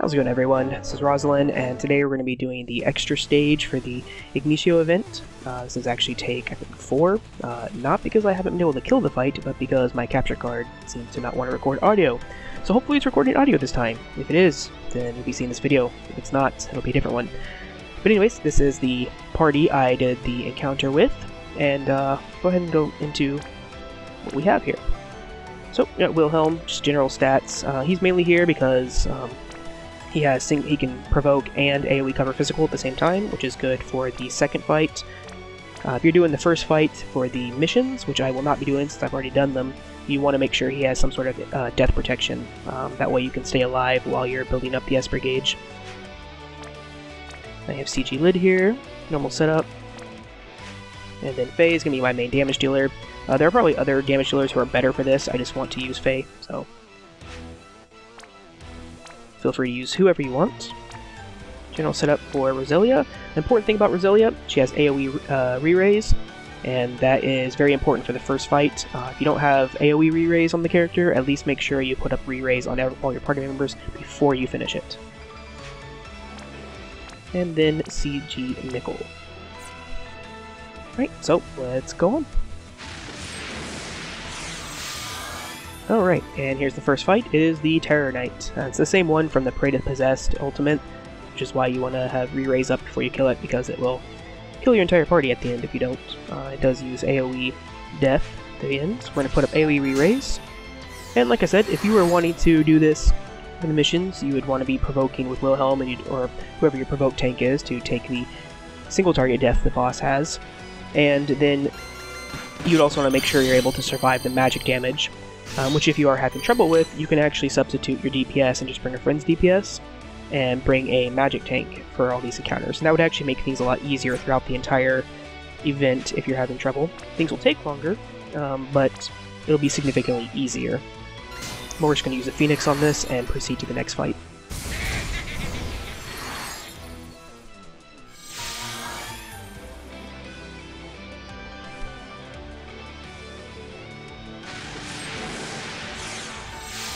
How's it going, everyone? This is Rozalin, and today we're going to be doing the extra stage for the Ignacio event. This is actually take, I think, 4. Not because I haven't been able to kill the fight, but because my capture card seems to not want to record audio. So hopefully it's recording audio this time. If it is, then you'll be seeing this video. If it's not, it'll be a different one. But anyways, this is the party I did the encounter with, and go ahead and go into what we have here. So, Wilhelm, just general stats. He's mainly here because he can provoke and AoE cover physical at the same time, which is good for the second fight. If you're doing the first fight for the missions, which I will not be doing since I've already done them, you want to make sure he has some sort of death protection. That way you can stay alive while you're building up the Esper gauge. I have CG Lid here, normal setup. And then Faye is going to be my main damage dealer. There are probably other damage dealers who are better for this, I just want to use Faye, so feel free to use whoever you want. General setup for Rosalia. The important thing about Rosalia, she has AoE re-raise, and that is very important for the first fight. If you don't have AoE re-raise on the character, at least make sure you put up re-raise on all your party members before you finish it. And then CG Nickel. Right, so let's go on. Alright, and here's the first fight. It is the Terror Knight. It's the same one from the Prey to Possessed Ultimate, which is why you want to have re-raise up before you kill it, because it will kill your entire party at the end if you don't. It does use AoE death at the end, so we're going to put up AoE re-raise. And like I said, if you were wanting to do this in the missions, you would want to be provoking with Wilhelm, or whoever your provoke tank is, to take the single target death the boss has. And then you'd also want to make sure you're able to survive the magic damage, which if you are having trouble with, you can actually substitute your DPS and just bring a friend's DPS, and bring a magic tank for all these encounters. And that would actually make things a lot easier throughout the entire event if you're having trouble. Things will take longer, but it'll be significantly easier. We're just going to use a Phoenix on this and proceed to the next fight.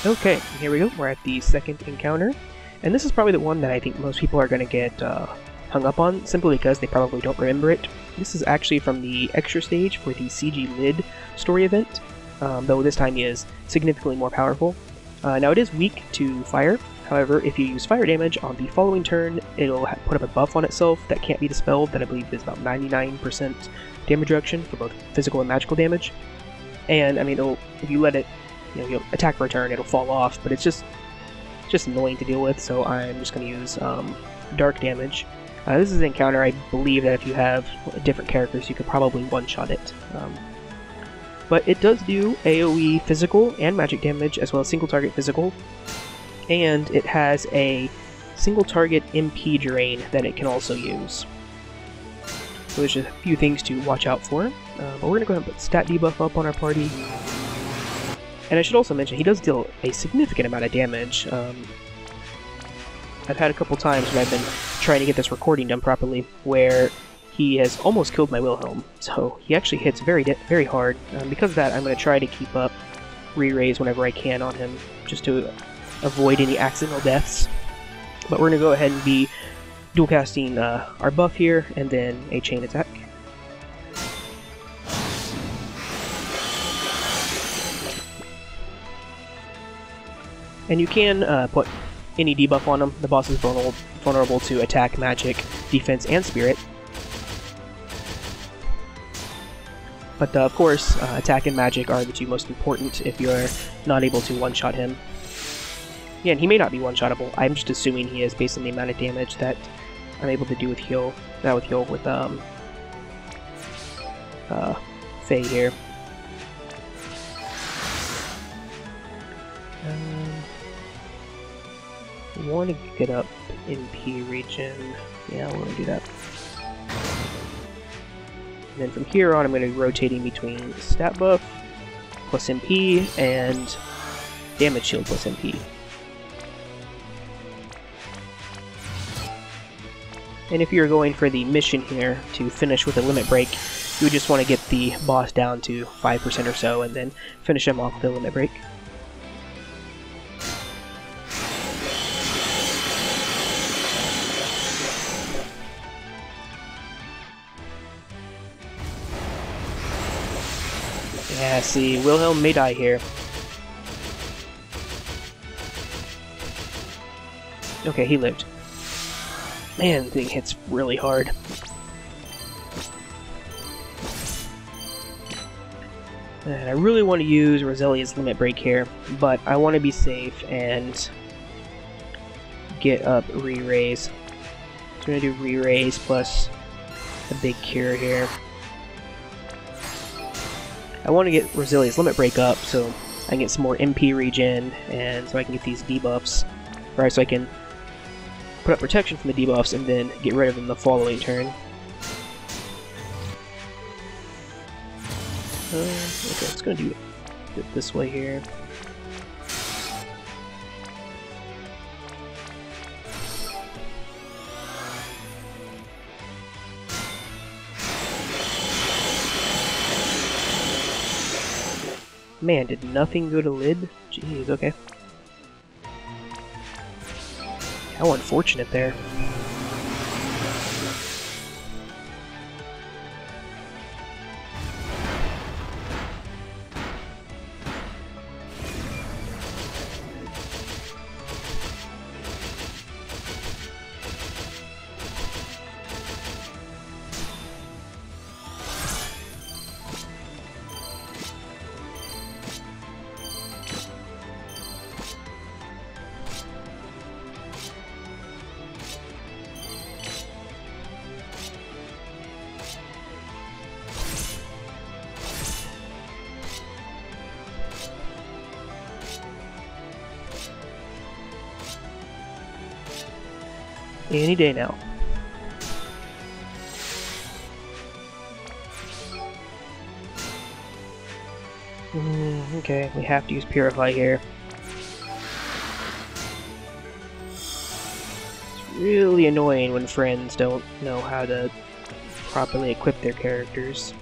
Okay, here we go. We're at the second encounter, and this is probably the one that I think most people are going to get hung up on, simply because they probably don't remember it. This is actually from the extra stage for the CG Lid story event, though this time he is significantly more powerful. Now it is weak to fire, however if you use fire damage on the following turn, it'll put up a buff on itself that can't be dispelled, that I believe is about 99% damage reduction for both physical and magical damage. And I mean, if you let it, you'll attack for a turn, it'll fall off, but it's just annoying to deal with, so I'm just going to use dark damage. This is an encounter I believe that if you have different characters, you could probably one-shot it. But it does do AoE physical and magic damage, as well as single target physical, and it has a single target MP drain that it can also use. So there's just a few things to watch out for, but we're going to go ahead and put stat debuff up on our party. And I should also mention, he does deal a significant amount of damage. I've had a couple times when I've been trying to get this recording done properly, where he has almost killed my Wilhelm, so he actually hits very hard. Because of that, I'm going to try to keep up re-raise whenever I can on him, just to avoid any accidental deaths. But we're going to go ahead and be dual casting our buff here, and then a chain attack. And you can put any debuff on him. The boss is vulnerable to attack, magic, defense, and spirit. But of course, attack and magic are the two most important if you're not able to one-shot him. Yeah, and he may not be one-shottable. I'm just assuming he is based on the amount of damage that I'm able to do with heal. Not with heal, with Faye here. I want to get up MP region. Yeah, I want to do that. And then from here on, I'm going to be rotating between stat buff plus MP and damage shield plus MP. And if you're going for the mission here to finish with a limit break, you would just want to get the boss down to 5% or so and then finish him off with a limit break. Yeah, see, Wilhelm may die here. Okay, he lived. Man, the thing hits really hard. And I really want to use Rozalia's Limit Break here, but I want to be safe and get up Re-Raise. So I'm going to do Re-Raise plus a big cure here. I want to get Rozalia's Limit Break up so I can get some more MP regen, and so I can get these debuffs. Right, so I can put up protection from the debuffs and then get rid of them the following turn. Okay, it's gonna do it this way here. Man, did nothing go to lid? Jeez, okay. How unfortunate there. Any day now. Okay, we have to use Purify here. It's really annoying when friends don't know how to properly equip their characters.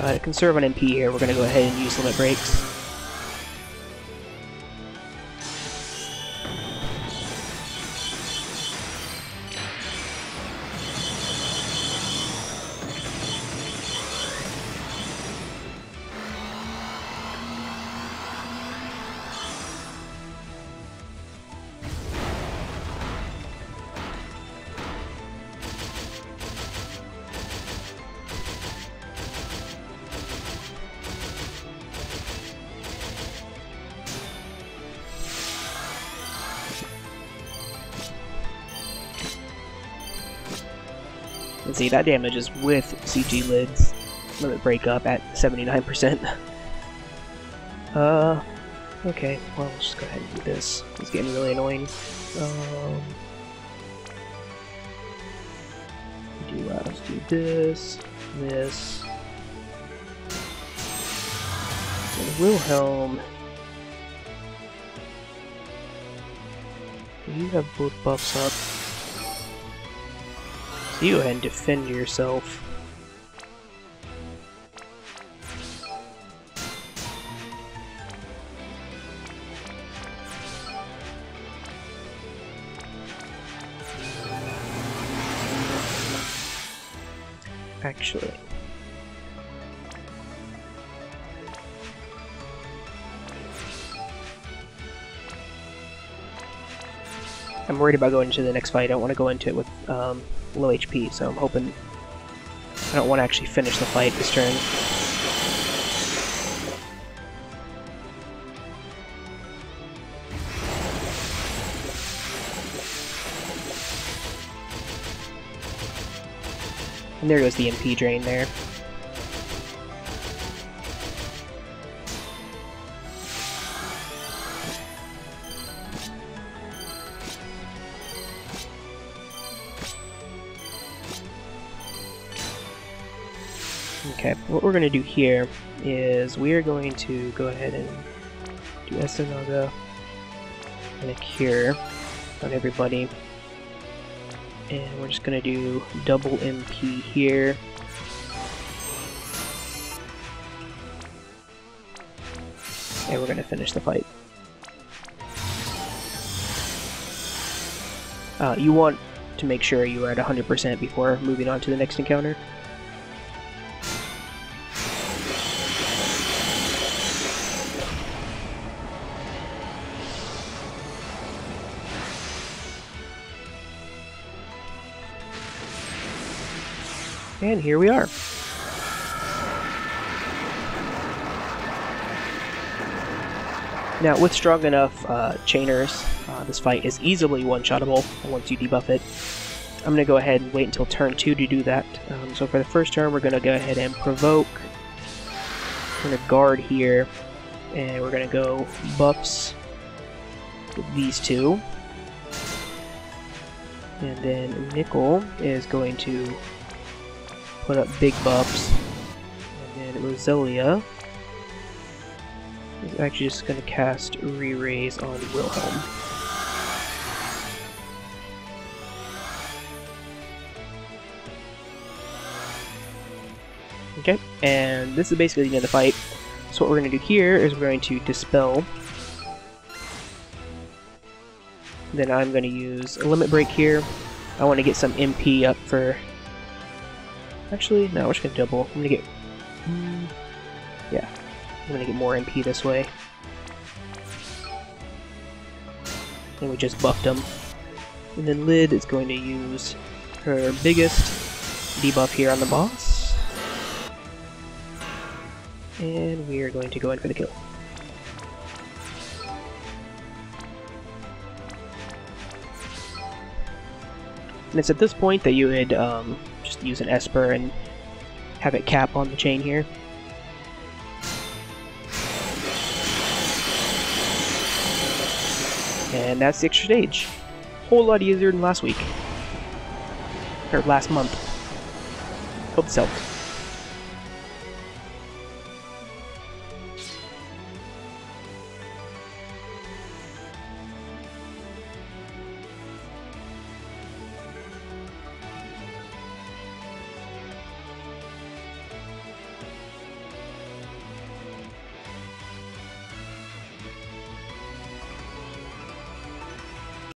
To conserve on MP here, we're going to go ahead and use Limit Breaks. And see, that damage is with CG lids. Limit break up at 79%. Okay, well, let's just go ahead and do this. It's getting really annoying. Let's do this, this. And Wilhelm. You have both buffs up. So you go ahead and defend yourself. Actually. I'm worried about going into the next fight. I don't want to go into it with low HP, so I'm hoping I don't want to actually finish the fight this turn. And there goes the MP drain there. Okay, what we're going to do here is we are going to go ahead and do Esanaga and a cure on everybody. And we're just going to do double MP here. And we're going to finish the fight. You want to make sure you are at 100% before moving on to the next encounter. And here we are. Now, with strong enough chainers, this fight is easily one-shottable once you debuff it. I'm going to go ahead and wait until turn 2 to do that. So for the first turn, we're going to go ahead and provoke. We're going to guard here, and we're going to go buffs with these two. And then Nickel is going to put up big buffs, and then Rosalia is actually just going to cast Re-Raise on Wilhelm. Okay, and this is basically the end of the fight. So what we're going to do here is we're going to Dispel. Then I'm going to use a Limit Break here. I want to get some MP up for... Actually, no, we're just going to double. I'm going to get... yeah, I'm going to get more MP this way. And we just buffed him. And then Lid is going to use her biggest debuff here on the boss. And we are going to go in for the kill. And it's at this point that you would just use an Esper and have it cap on the chain here. And that's the extra stage. Whole lot easier than last week. Or last month. Hope this helped.